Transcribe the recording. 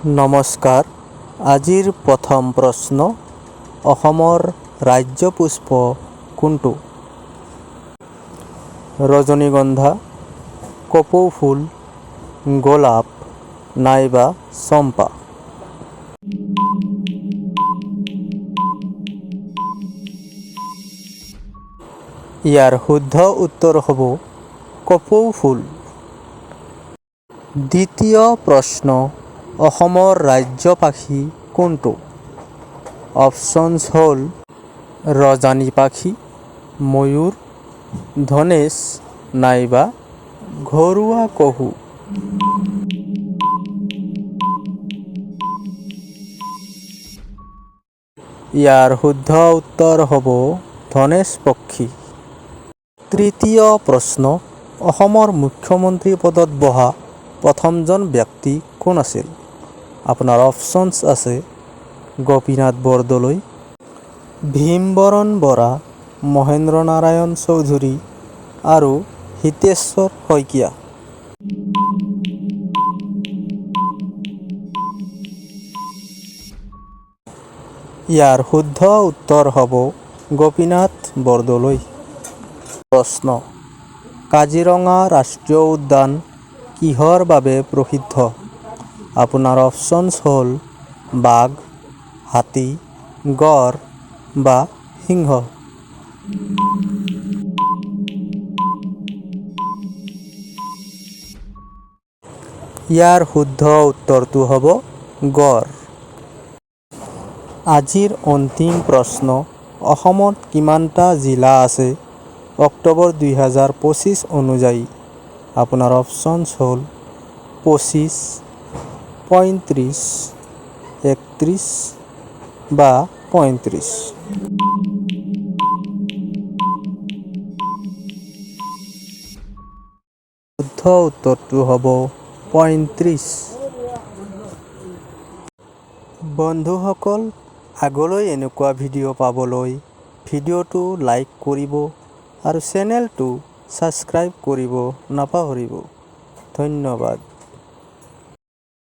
নমস্কাৰ। আজিৰ প্ৰথম প্ৰশ্ন, অসমৰ ৰাজ্য পুষ্প কোনটো? ৰজনীগন্ধা, কপৌ ফুল, গোলাপ নাইবা চম্পা? ইয়াৰ শুদ্ধ উত্তৰ হ'ব কপৌ ফুল। দ্বিতীয় প্ৰশ্ন, অসমৰ ৰাজ্য পাখি কোনটো? অপশ্যনছ হ'ল ৰজানী পাখি, ময়ূৰ, ধনেশ নাইবা ঘৰুৱা কহু। ইয়াৰ শুদ্ধ উত্তৰ হ'ব ধনেশ পক্ষী। তৃতীয় প্ৰশ্ন, অসমৰ মুখ্যমন্ত্ৰী পদত বহা প্ৰথমজন ব্যক্তি কোন আছিল? আপোনাৰ অপশ্যনছ আছে গোপীনাথ বৰদলৈ, ভীমবৰণ বৰা, মহেন্দ্ৰ নাৰায়ণ চৌধুৰী আৰু হিতেশ্বৰ শইকীয়া। ইয়াৰ শুদ্ধ উত্তৰ হ'ব গোপীনাথ বৰদলৈ। প্ৰশ্ন, কাজিৰঙা ৰাষ্ট্ৰীয় উদ্যান কিহৰ বাবে প্ৰসিদ্ধ? আপোনাৰ অপশ্যনছ হ'ল বাঘ, হাতী, গড় বা সিংহ। ইয়াৰ শুদ্ধ উত্তৰটো হ'ব গড়। আজিৰ অন্তিম প্ৰশ্ন, অসমত কিমানটা জিলা আছে অক্টোবৰ 2025 অনুযায়ী? আপোনাৰ অপশ্যনছ হ'ল 25, 35, 31 বা 35। শুদ্ধ উত্তৰটো হ'ব 35। বন্ধুসকল, আগলৈ এনেকুৱা ভিডিঅ' পাবলৈ ভিডিঅ'টো লাইক কৰিব আৰু চেনেলটো ছাবস্ক্ৰাইব কৰিব নাপাহৰিব। ধন্যবাদ।